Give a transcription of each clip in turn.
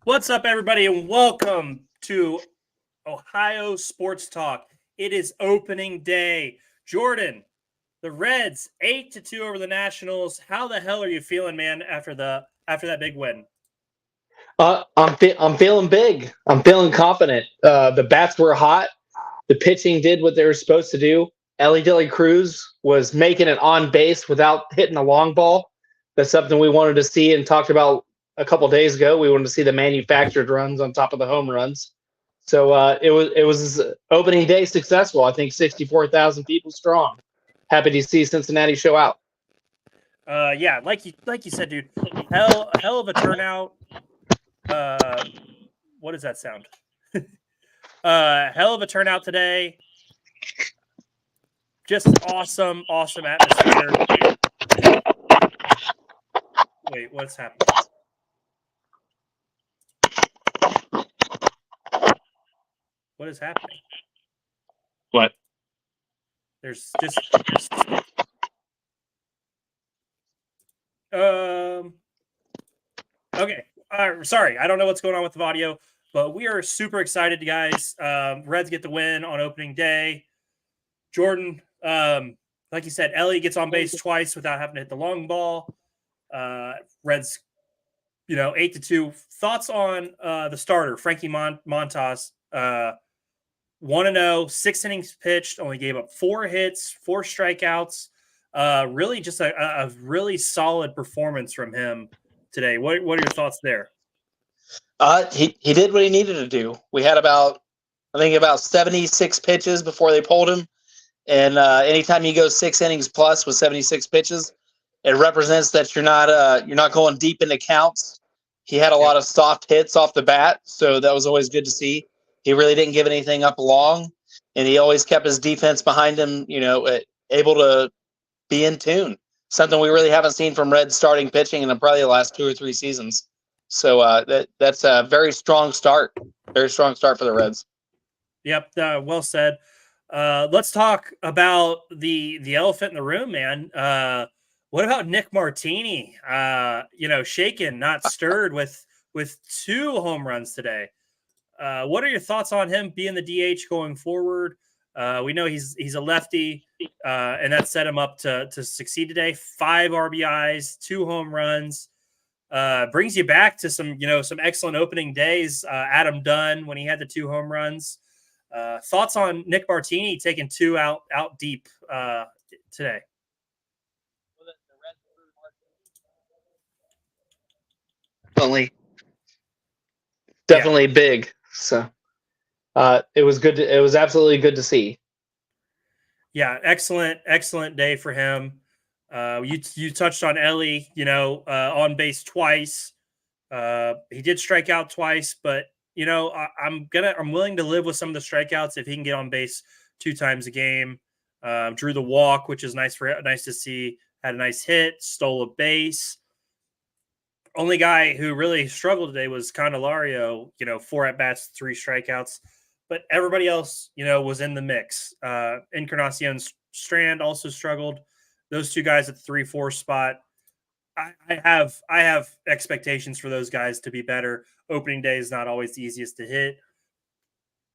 What's up, everybody, and welcome to Ohio Sports Talk. It is opening day. Jordan, the Reds 8-2 over the Nationals. How the hell are you feeling, man? After that big win? I'm feeling big. I'm feeling confident. The bats were hot. The pitching did what they were supposed to do. Ellie Dilly Cruz was making it on base without hitting a long ball. That's something we wanted to see and talked about a couple days ago. We wanted to see the manufactured runs on top of the home runs. So it was opening day successful. I think 64,000 people strong. Happy to see Cincinnati show out. Yeah, like you said, dude. Hell of a turnout. What does that sound? Hell of a turnout today. Just awesome atmosphere. Wait, what's happening? What is happening? What? There's just okay. Sorry, I don't know what's going on with the audio, but we are super excited, guys. Reds get the win on opening day. Jordan, like you said, Ellie gets on base twice without having to hit the long ball. Reds, 8-2. Thoughts on the starter, Frankie Montas? 1-0, 6 innings pitched, only gave up 4 hits, 4 strikeouts. Really just a really solid performance from him today. What are your thoughts there? He did what he needed to do. We had about 76 pitches before they pulled him. And anytime you go 6 innings plus with 76 pitches, it represents that you're not going deep into counts. He had a lot of soft hits off the bat, so that was always good to see. He really didn't give anything up long, and he always kept his defense behind him, able to be in tune. Something we really haven't seen from Reds starting pitching in probably the last 2 or 3 seasons. So that's a very strong start. Very strong start for the Reds. Yep, well said. Let's talk about the elephant in the room, man. What about Nick Martini? Shaken, not stirred with 2 home runs today. What are your thoughts on him being the DH going forward? We know he's a lefty, and that set him up to succeed today. 5 RBIs, 2 home runs. Brings you back to some excellent opening days. Adam Dunn when he had the 2 home runs. Thoughts on Nick Martini taking 2 out deep today? Definitely big. So it was good. It was absolutely good to see. Yeah, excellent day for him. You touched on Ellie, on base twice. He did strike out twice, but I'm willing to live with some of the strikeouts if he can get on base 2 times a game. Drew the walk, which is nice to see. Had a nice hit, stole a base. Only guy who really struggled today was Candelario. 4 at bats, 3 strikeouts, but everybody else, was in the mix. Encarnacion Strand also struggled. Those 2 guys at the 3-4 spot. I have expectations for those guys to be better. Opening day is not always the easiest to hit,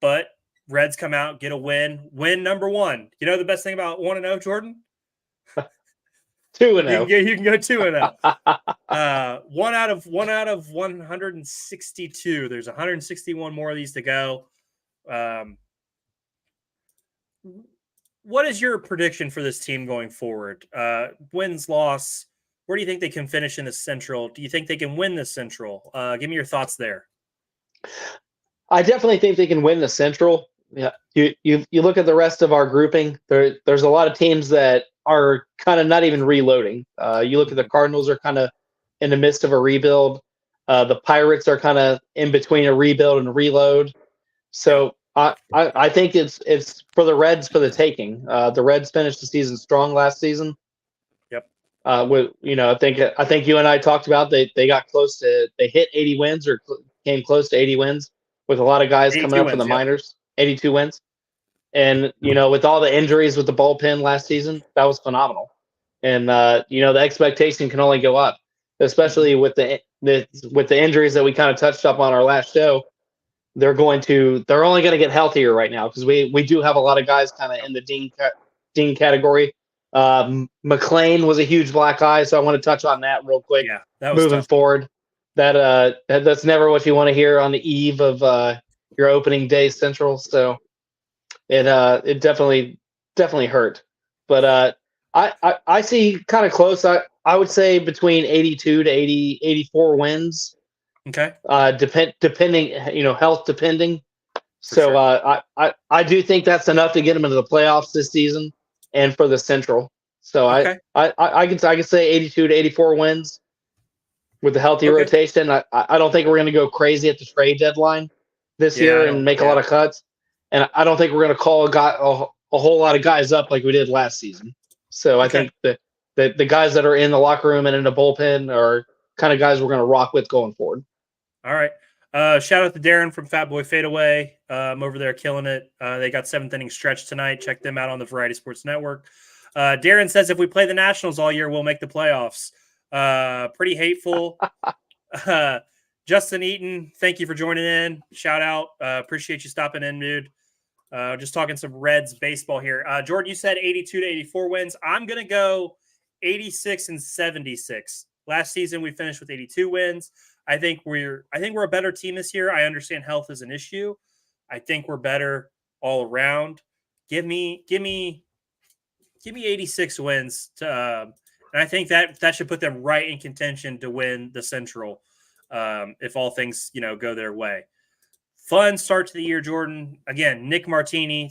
but Reds come out, get a win. Win number 1. You know the best thing about 1-0, Jordan? 2-0. You can go 2-0. 1 out of 162. There's 161 more of these to go. What is your prediction for this team going forward? Wins, loss. Where do you think they can finish in the Central? Do you think they can win the Central? Give me your thoughts there. I definitely think they can win the Central. Yeah, you look at the rest of our grouping. There's a lot of teams that are kind of not even reloading. You look at the Cardinals are kind of in the midst of a rebuild. The Pirates are kind of in between a rebuild and a reload. So I think it's for the Reds for the taking. The Reds finished the season strong last season. Yep. I think you and I talked about they got close to they hit 80 wins or came close to 80 wins with a lot of guys coming up from the minors. 82 wins. And, with all the injuries with the bullpen last season, that was phenomenal. And, the expectation can only go up. especially with the injuries that we kind of touched up on our last show. They're only going to get healthier right now because we do have a lot of guys kind of in the Dean category. McLean was a huge black eye, so I want to touch on that real quick. Yeah, that was moving tough. forward. That's never what you want to hear on the eve of your opening day Central. So it definitely hurt. But I see kind of close. I would say between 82 to 84 wins. Okay. Depending, health depending. So sure. I do think that's enough to get them into the playoffs this season and for the Central. So Okay. I can say 82 to 84 wins with the healthy rotation. I don't think we're going to go crazy at the trade deadline this year and make a lot of cuts. And I don't think we're going to call a whole lot of guys up like we did last season. So I think the guys that are in the locker room and in the bullpen are kind of guys we're going to rock with going forward. All right. Shout out to Darren from Fat Boy Fadeaway. Over there killing it. They got 7th inning stretch tonight. Check them out on the Variety Sports Network. Darren says if we play the Nationals all year, we'll make the playoffs. Pretty hateful. Justin Eaton, thank you for joining in. Shout out. Appreciate you stopping in, dude. Just talking some Reds baseball here. Jordan, you said 82 to 84 wins. I'm going to go 86 and 76. Last season, we finished with 82 wins. I think we're a better team this year. I understand health is an issue. I think we're better all around. Give me 86 wins and I think that should put them right in contention to win the Central if all things go their way. Fun start to the year, Jordan. Again, Nick Martini,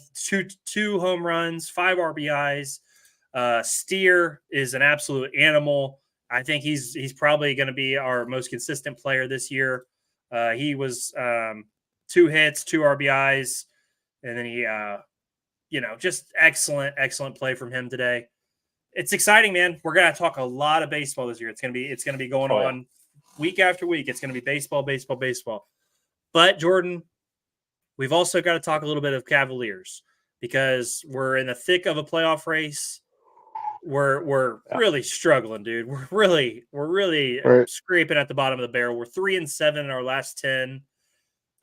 two home runs, 5 RBIs. Steer is an absolute animal. I think he's probably going to be our most consistent player this year. He was 2 hits, 2 RBIs, and then he, just excellent play from him today. It's exciting, man. We're going to talk a lot of baseball this year. It's going to be going on week after week. It's going to be baseball. But Jordan, we've also got to talk a little bit of Cavaliers because we're in the thick of a playoff race. We're really struggling, dude. We're really scraping at the bottom of the barrel. We're 3-7 in our last 10.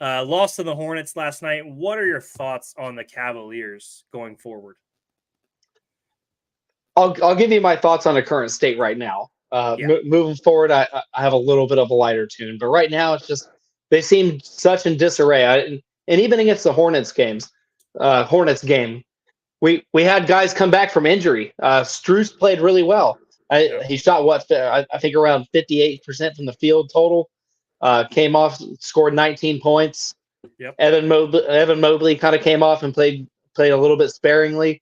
Lost to the Hornets last night. What are your thoughts on the Cavaliers going forward? I'll give you my thoughts on the current state right now. Moving forward, I have a little bit of a lighter tune, but right now it's just they seem such in disarray. And even against the Hornets game, we had guys come back from injury. Strus played really well. He shot I think around 58% from the field total. Came off, scored 19 points. Yep. Evan Mobley kind of came off and played a little bit sparingly.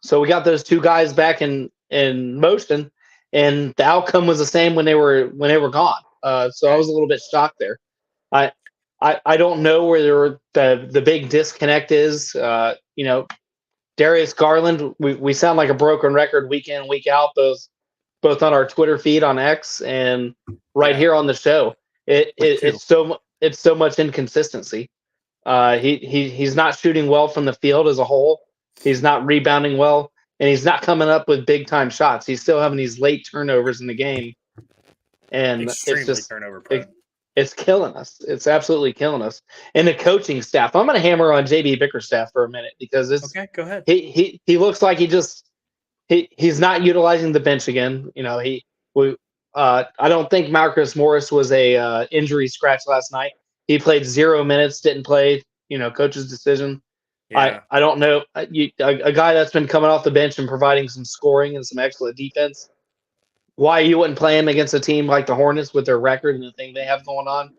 So we got those 2 guys back in motion, and the outcome was the same when they were gone. So I was a little bit shocked there. I don't know where the big disconnect is. Darius Garland, we sound like a broken record week in, week out, both on our Twitter feed on X and here on the show. It's so much inconsistency. He's not shooting well from the field as a whole. He's not rebounding well, and he's not coming up with big time shots. He's still having these late turnovers in the game, and extremely turnover prone. It's killing us. It's absolutely killing us. And the coaching staff. I'm going to hammer on JB Bickerstaff for a minute because go ahead. He looks like he's not utilizing the bench again. I don't think Marcus Morris was a injury scratch last night. He played 0 minutes, didn't play. Coach's decision. Yeah. I don't know. A guy that's been coming off the bench and providing some scoring and some excellent defense. Why you wouldn't play him against a team like the Hornets with their record and the thing they have going on,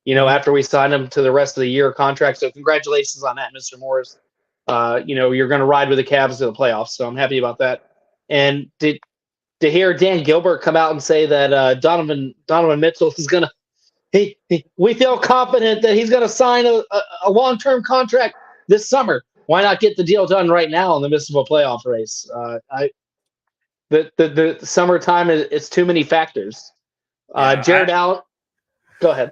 after we signed him to the rest of the year contract. So congratulations on that, Mr. Morris. You're going to ride with the Cavs to the playoffs. So I'm happy about that. And to hear Dan Gilbert come out and say that Donovan Mitchell is going to, we feel confident that he's going to sign a long-term contract this summer. Why not get the deal done right now in the midst of a playoff race? The summertime it's too many factors. Jared Allen, go ahead.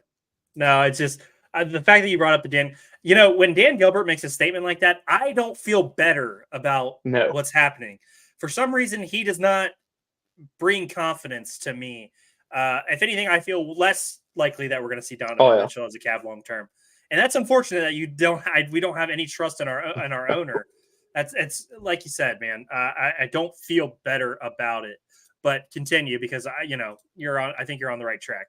No, it's just the fact that you brought up the Dan. When Dan Gilbert makes a statement like that, I don't feel better about what's happening. For some reason, he does not bring confidence to me. If anything, I feel less likely that we're going to see Donovan Oh, yeah. Mitchell as a Cav long term, and that's unfortunate that we don't have any trust in our owner. It's like you said, man. I don't feel better about it, but continue because you're on. I think you're on the right track.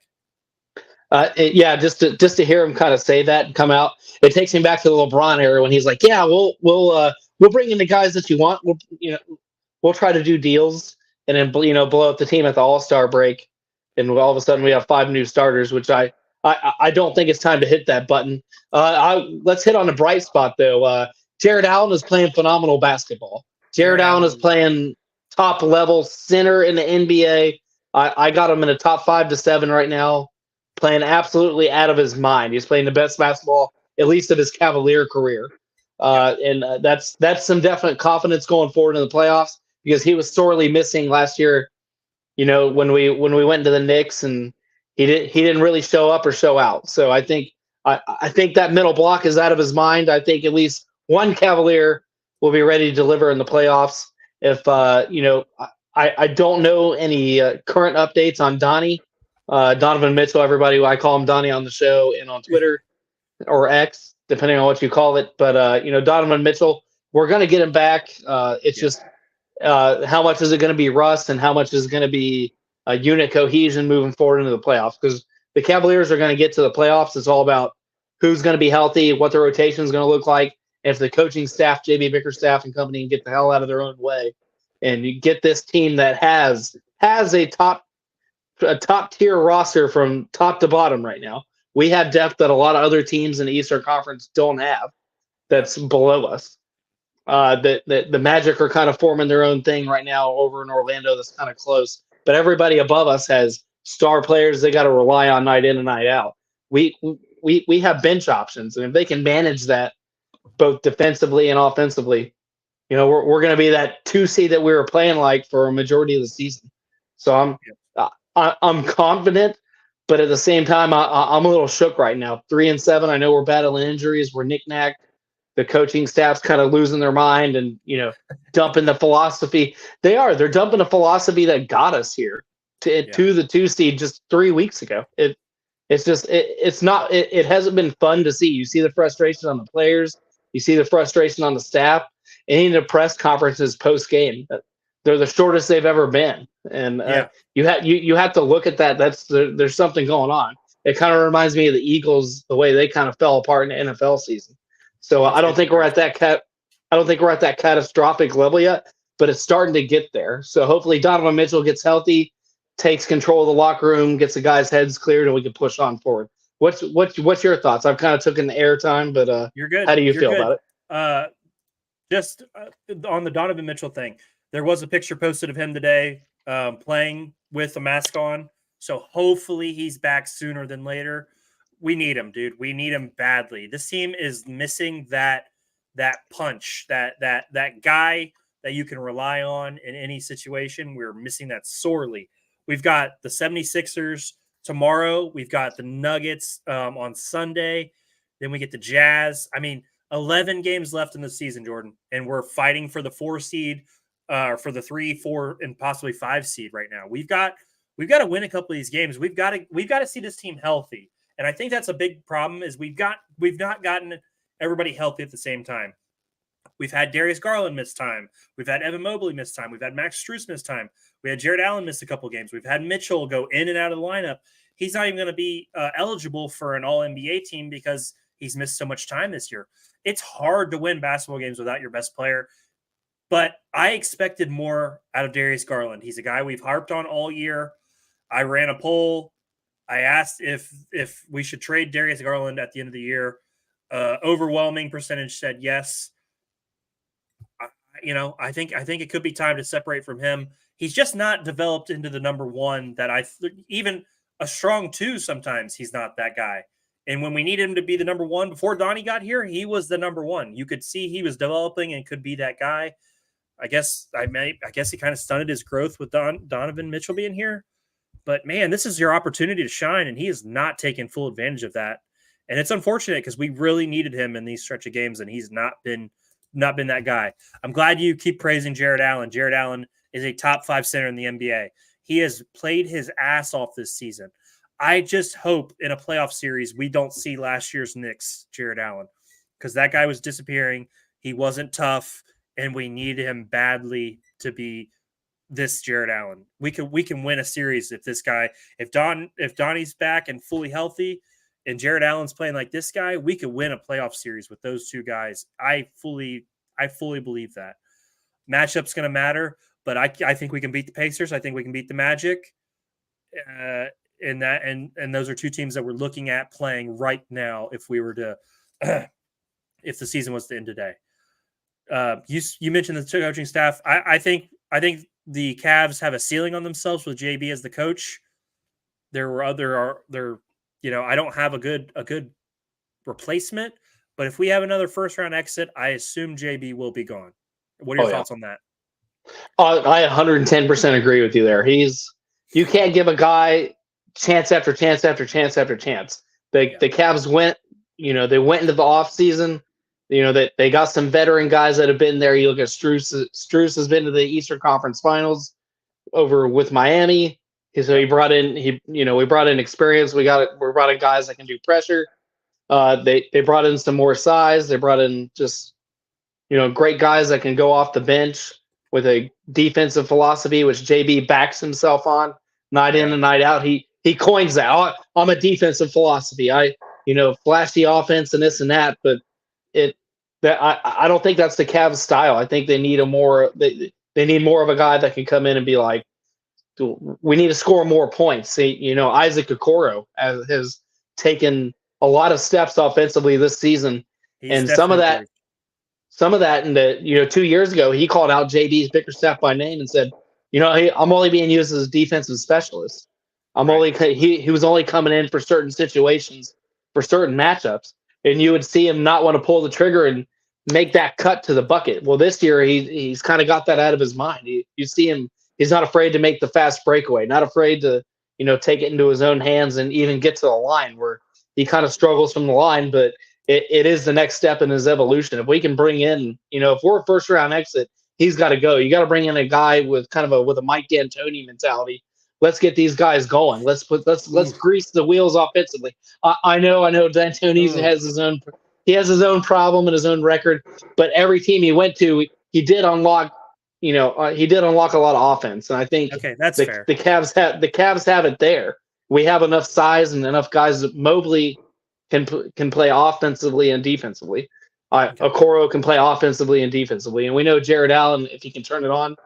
Yeah, just to hear him kind of say that and come out, it takes me back to the LeBron era when he's like, "Yeah, we'll bring in the guys that you want. We'll try to do deals, and then blow up the team at the All-Star break, and all of a sudden we have 5 new starters, which I don't think it's time to hit that button. Let's hit on the bright spot though. Jared Allen is playing phenomenal basketball. Jared Allen is playing top level center in the NBA. I got him in a top 5 to 7 right now, playing absolutely out of his mind. He's playing the best basketball, at least of his Cavalier career. And that's some definite confidence going forward in the playoffs because he was sorely missing last year. When we went into the Knicks and he didn't really show up or show out. So I think that middle block is out of his mind. I think at least one Cavalier will be ready to deliver in the playoffs. If I don't know any current updates on Donovan Mitchell. Everybody, I call him Donnie on the show and on Twitter or X, depending on what you call it. But Donovan Mitchell, we're going to get him back. It's just how much is it going to be rust and how much is going to be unit cohesion moving forward into the playoffs? Because the Cavaliers are going to get to the playoffs. It's all about who's going to be healthy, what the rotation is going to look like. And if the coaching staff, JB Bickerstaff and company, can get the hell out of their own way, and you get this team that has a top tier roster from top to bottom right now. We have depth that a lot of other teams in the Eastern Conference don't have. That's below us. The Magic are kind of forming their own thing right now over in Orlando. That's kind of close, but everybody above us has star players they got to rely on night in and night out. We have bench options, and if they can manage that both defensively and offensively, we're going to be that 2 seed that we were playing like for a majority of the season. So I'm confident, but at the same time, I'm a little shook right now. 3-7. I know we're battling injuries. We're knick-knacked. The coaching staff's kind of losing their mind and, dumping the philosophy. They're dumping a philosophy that got us here to the 2 seed just 3 weeks ago. It hasn't been fun to see. You see the frustration on the players. You see the frustration on the staff. And in the press conferences post game, they're the shortest they've ever been. And you have to look at that. There's something going on. It kind of reminds me of the Eagles, the way they kind of fell apart in the NFL season. So I don't think we're at that catastrophic level yet, but it's starting to get there. So hopefully Donovan Mitchell gets healthy, takes control of the locker room, gets the guys' heads cleared, and we can push on forward. What's your thoughts? I've kind of taken the airtime, but you're good. How do you feel about it? Just on the Donovan Mitchell thing, there was a picture posted of him today playing with a mask on. So hopefully he's back sooner than later. We need him, dude. We need him badly. This team is missing that punch, that guy that you can rely on in any situation. We're missing that sorely. We've got the 76ers tomorrow. We've got the Nuggets on Sunday. Then we get the Jazz. 11 games left in the season, Jordan, and we're fighting for the 4 seed, for the 3, 4, and possibly 5 seed right now. We've got to win a couple of these games. We've got to see this team healthy, and I think that's a big problem. Is we've not gotten everybody healthy at the same time. We've had Darius Garland miss time. We've had Evan Mobley miss time. We've had Max Strus miss time. We had Jared Allen miss a couple of games. We've had Mitchell go in and out of the lineup. He's not even going to be eligible for an All-NBA team because he's missed so much time this year. It's hard to win basketball games without your best player, but I expected more out of Darius Garland. He's a guy we've harped on all year. I ran a poll. I asked if we should trade Darius Garland at the end of the year. Overwhelming percentage said yes. I think it could be time to separate from him. He's just not developed into the number one that even a strong 2 sometimes he's not that guy. And when we need him to be the number 1 before Donnie got here, he was the number 1. You could see he was developing and could be that guy. I guess he kind of stunted his growth with Donovan Mitchell being here. But man, this is your opportunity to shine, and he is not taking full advantage of that. And it's unfortunate because we really needed him in these stretch of games, and he's not been that guy. I'm glad you keep praising Jared Allen. Jared Allen is a top 5 center in the NBA. He has played his ass off this season. I just hope in a playoff series we don't see last year's Knicks Jared Allen, because that guy was disappearing. He wasn't tough, and we need him badly to be this Jared Allen. We can win a series if Donnie's back and fully healthy, and Jared Allen's playing like this guy. We could win a playoff series with those two guys. I fully believe that. Matchup's going to matter, but I think we can beat the Pacers. I think we can beat the Magic. And those are two teams that we're looking at playing right now if we were to if the season was to end today. You mentioned the coaching staff. I think the Cavs have a ceiling on themselves with JB as the coach. I don't have a good replacement, but if we have another first round exit, I assume JB will be gone. What are your thoughts on that? I 110% agree with you there. You can't give a guy chance after chance after chance after chance. The Cavs went into the off season. They got some veteran guys that have been there. You look at Strus has been to the Eastern Conference Finals over with Miami. So we brought in experience. We brought in guys that can do pressure. They brought in some more size. They brought in just great guys that can go off the bench with a defensive philosophy, which JB backs himself on night in and night out. He coins that. Oh, I'm a defensive philosophy. Flashy offense and this and that, but I don't think that's the Cavs style. I think they need they need more of a guy that can come in and be like, we need to score more points. Isaac Okoro has taken a lot of steps offensively this season, and some of that in the 2 years ago, he called out JB's Bickerstaff by name and said, hey, I'm only being used as a defensive specialist. He was only coming in for certain situations, for certain matchups, and you would see him not want to pull the trigger and make that cut to the bucket. Well, this year he's kind of got that out of his mind. You see him; he's not afraid to make the fast breakaway, not afraid to take it into his own hands and even get to the line where he kind of struggles from the line, but it is the next step in his evolution. If we can bring in, if we're a first round exit, he's got to go. You got to bring in a guy with with a Mike D'Antoni mentality. Let's get these guys going. Let's grease the wheels offensively. I know D'Antoni has his own problem and his own record, but every team he went to, he did unlock a lot of offense, and I think that's fair. The Cavs have it there. We have enough size and enough guys that Mobley can play offensively and defensively. Okoro can play offensively and defensively, and we know Jared Allen, if he can turn it on,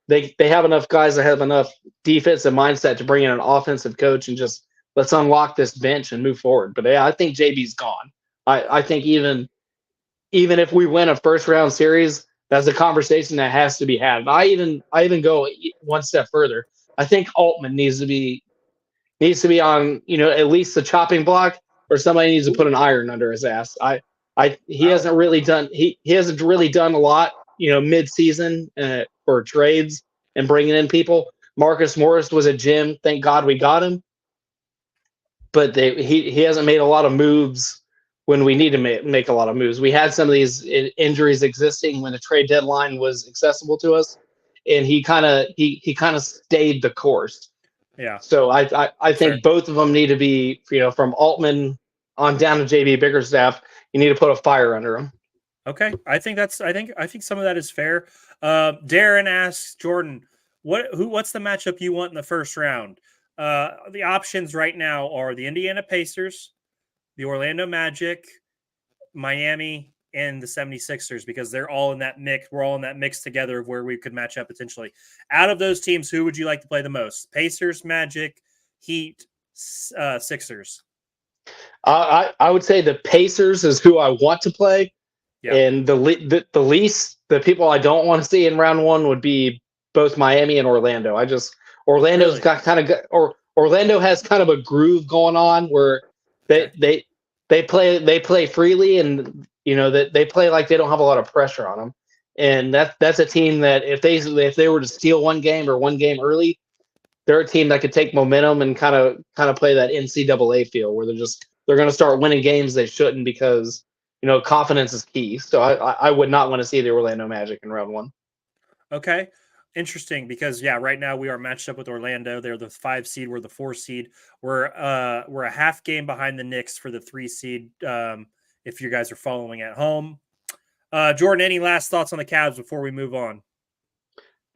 they have enough guys that have enough defensive mindset to bring in an offensive coach and just let's unlock this bench and move forward. But I think JB's gone. I think even if we win a first round series, that's a conversation that has to be had. I even go one step further. I think Altman needs to be on at least the chopping block, or somebody needs to put an iron under his ass. He hasn't really done a lot mid season for trades and bringing in people. Marcus Morris was a gem. Thank God we got him, but he hasn't made a lot of moves when we need to make a lot of moves. We had some of these injuries existing when the trade deadline was accessible to us, and he kind of stayed the course. Yeah. So I think both of them need to be, from Altman on down to JB Bickerstaff, you need to put a fire under them. Okay. I think some of that is fair. Darren asks Jordan, what's the matchup you want in the first round? The options right now are the Indiana Pacers, the Orlando Magic, Miami, and the 76ers, because they're all in that mix. We're all in that mix together of where we could match up potentially. Out of those teams, who would you like to play the most? Pacers, Magic, Heat, Sixers. I would say the Pacers is who I want to play. Yeah. And the least, the people I don't want to see in round one would be both Miami and Orlando. Orlando has kind of a groove going on where they play freely, and that they play like they don't have a lot of pressure on them. And that's a team that if they were to steal one game early, they're a team that could take momentum and kind of play that NCAA feel where they're going to start winning games they shouldn't, because confidence is key. So I would not want to see the Orlando Magic in round one. Okay. interesting because right now we are matched up with Orlando. They're the 5 seed. We're the 4 seed. We're a half game behind the Knicks for the 3 seed. If you guys are following at home, Jordan, any last thoughts on the Cavs before we move on?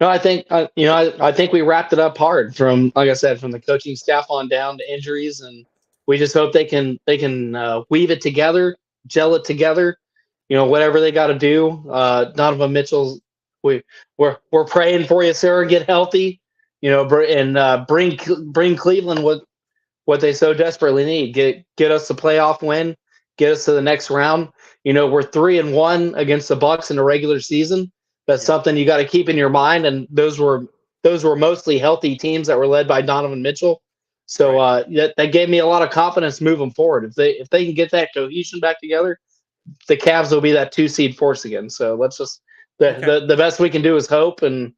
No, I think I think we wrapped it up hard from, like I said, from the coaching staff on down to injuries, and we just hope they can weave it together, gel it together. Whatever they got to do. Donovan Mitchell's, we're praying for you, Sarah. Get healthy, and bring Cleveland what they so desperately need. Get us the playoff win, get us to the next round. We're 3-1 against the Bucks in the regular season. That's something you got to keep in your mind. And those were mostly healthy teams that were led by Donovan Mitchell. So that gave me a lot of confidence moving forward. If they can get that cohesion back together, the Cavs will be that 2 seed force again. So let's just the best we can do is hope and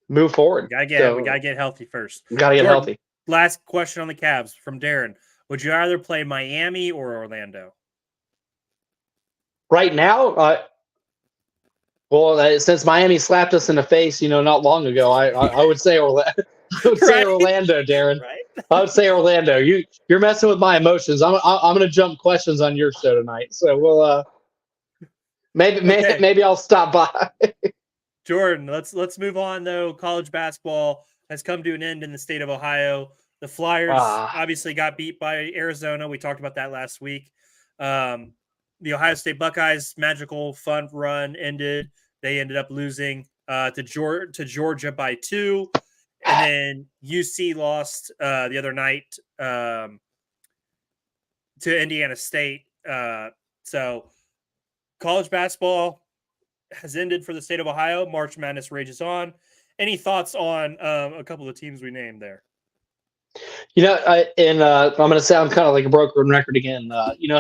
move forward. We gotta get healthy first. We gotta get healthy. Last question on the Cavs from Darren. Would you either play Miami or Orlando? Right now, since Miami slapped us in the face, not long ago, I would say Orlando. I would say Orlando, Darren. Right? I would say Orlando. You're messing with my emotions. I'm going to jump questions on your show tonight, so we'll maybe I'll stop by. Jordan, let's move on though. College basketball has come to an end in the state of Ohio. The Flyers obviously got beat by Arizona. We talked about that last week. The Ohio State Buckeyes' magical fun run ended. They ended up losing to Georgia by 2. And then UC lost the other night to Indiana State. So college basketball has ended for the state of Ohio. March Madness rages on. Any thoughts on a couple of teams we named there? I'm going to sound kind of like a broken record again.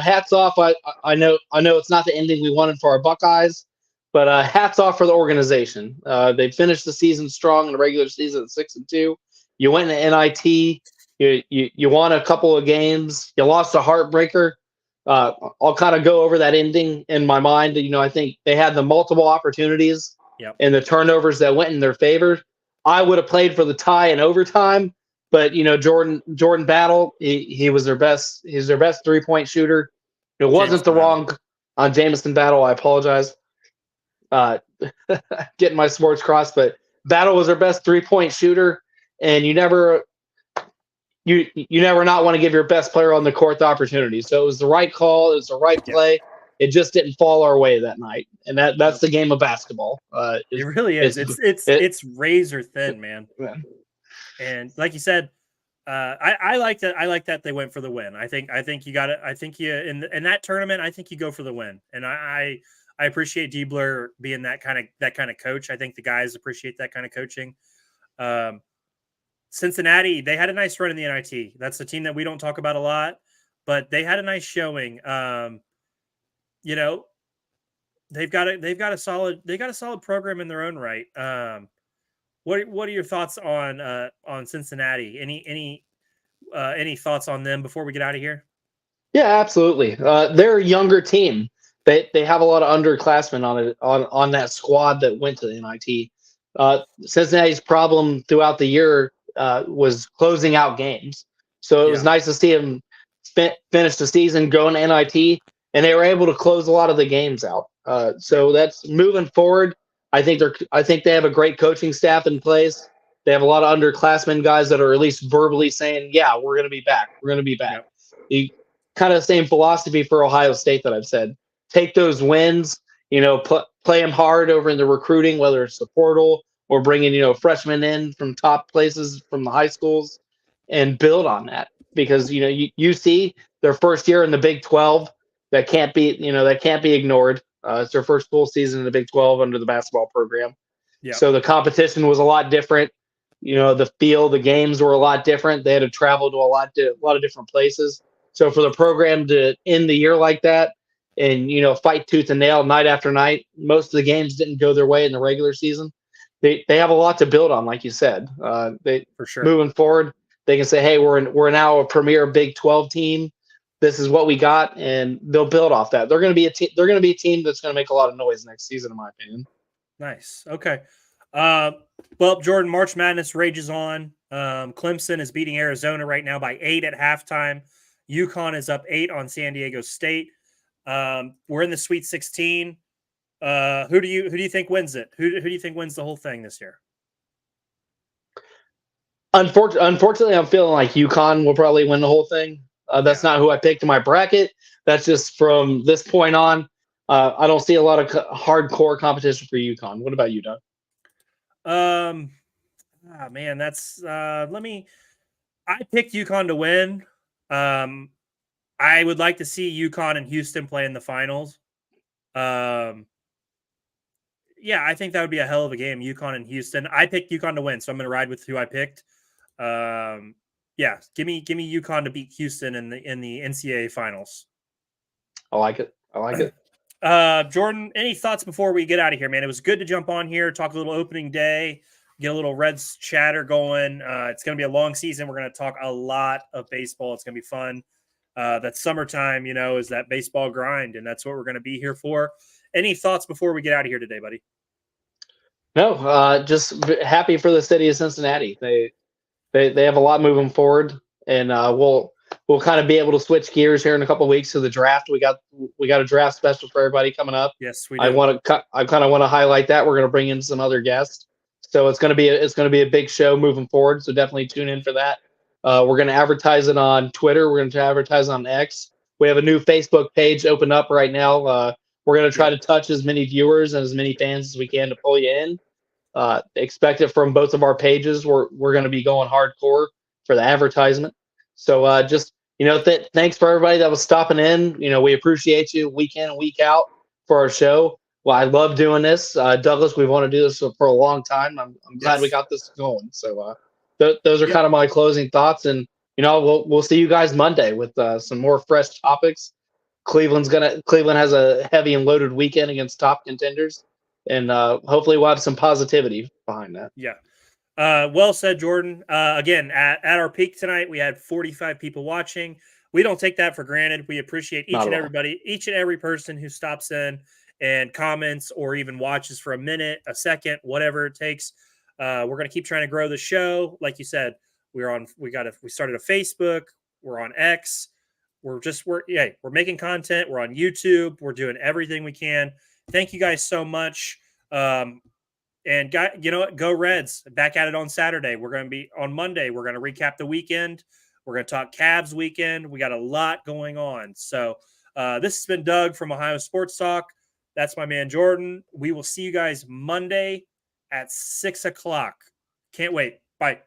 Hats off. I know it's not the ending we wanted for our Buckeyes, but hats off for the organization. They finished the season strong in the regular season at 6-2. You went to NIT. You won a couple of games. You lost a heartbreaker. I'll kind of go over that ending in my mind. I think they had the multiple opportunities and the turnovers that went in their favor. I would have played for the tie in overtime. But Jordan Battle, he was their best. He's their best 3-point shooter. It wasn't the wrong on Jamison Battle. I apologize. Getting my sports crossed, but Battle was their best 3-point shooter, and you never not want to give your best player on the court the opportunity. So it was the right call. It was the right play. It just didn't fall our way that night, and that's the game of basketball. It really is. It's razor thin, man. And like you said, I like that. I like that they went for the win. I think you got it. I think you in that tournament. I think you go for the win. And I appreciate Diebler being that kind of coach. I think the guys appreciate that kind of coaching. Cincinnati, they had a nice run in the NIT. That's the team that we don't talk about a lot, but they had a nice showing. They've got a solid program in their own right. What are your thoughts on Cincinnati? Any thoughts on them before we get out of here? Yeah, absolutely. They're a younger team. They have a lot of underclassmen on that squad that went to the NIT. Cincinnati's problem throughout the year was closing out games. So it was nice to see them finish the season going to NIT, and they were able to close a lot of the games out. So that's moving forward. I think they have a great coaching staff in place. They have a lot of underclassmen guys that are at least verbally saying, "Yeah, we're going to be back. We're going to be back." Kind of the same philosophy for Ohio State that I've said. Take those wins, play them hard over in the recruiting, whether it's the portal or bringing, freshmen in from top places from the high schools, and build on that. Because, you see their first year in the Big 12, that can't be ignored. It's their first full season in the Big 12 under the basketball program. Yeah. So the competition was a lot different. The games were a lot different. They had to travel to a lot of different places. So for the program to end the year like that and, fight tooth and nail night after night, most of the games didn't go their way in the regular season. They have a lot to build on, like you said. For sure. Moving forward, they can say, hey, we're now a premier Big 12 team. This is what we got, and they'll build off that. They're going to be a team that's going to make a lot of noise next season, in my opinion. Nice. Okay. Well, Jordan, March Madness rages on. Clemson is beating Arizona right now by 8 at halftime. UConn is up 8 on San Diego State. We're in the Sweet 16. Who do you think wins it? Who do you think wins the whole thing this year? Unfortunately, I'm feeling like UConn will probably win the whole thing. That's not who I picked in my bracket. That's just from this point on. I don't see a lot of hardcore competition for UConn. What about you, Doug? Man, that's I picked UConn to win. I would like to see UConn and Houston play in the finals. Yeah, I think that would be a hell of a game, UConn and Houston. I picked UConn to win, so I'm going to ride with who I picked. Yeah, give me UConn to beat Houston in the NCAA finals. I like it. Jordan, any thoughts before we get out of here, man? It was good to jump on here, talk a little opening day, get a little Reds chatter going. It's going to be a long season. We're going to talk a lot of baseball. It's going to be fun. That summertime, is that baseball grind, and that's what we're going to be here for. Any thoughts before we get out of here today, buddy? No, just happy for the city of Cincinnati. They have a lot moving forward, and we'll kind of be able to switch gears here in a couple of weeks to the draft. We got a draft special for everybody coming up. Yes, we do. I kind of want to highlight that. We're going to bring in some other guests, so it's going to be a big show moving forward. So definitely tune in for that. We're going to advertise it on Twitter. We're going to advertise on X. We have a new Facebook page open up right now. We're going to try to touch as many viewers and as many fans as we can to pull you in. Expect it from both of our pages. We're going to be going hardcore for the advertisement. So just thanks for everybody that was stopping in. We appreciate you week in and week out for our show. Well, I love doing this, Douglas. We want to do this for a long time. I'm glad we got this going. So those are kind of my closing thoughts, and we'll see you guys Monday with some more fresh topics. Cleveland has a heavy and loaded weekend against top contenders, and hopefully we'll have some positivity behind that. Yeah. Well said, Jordan. Again, at our peak tonight, we had 45 people watching. We don't take that for granted. We appreciate each and every person who stops in and comments or even watches for a minute, a second, whatever it takes. We're going to keep trying to grow the show. Like you said, we started a Facebook. We're on X. We're making content. We're on YouTube. We're doing everything we can. Thank you guys so much. And you know what? Go Reds. Back at it on Saturday. We're going to be on Monday. We're going to recap the weekend. We're going to talk Cavs weekend. We got a lot going on. So this has been Doug from Ohio Sports Talk. That's my man, Jordan. We will see you guys Monday at 6:00. Can't wait. Bye.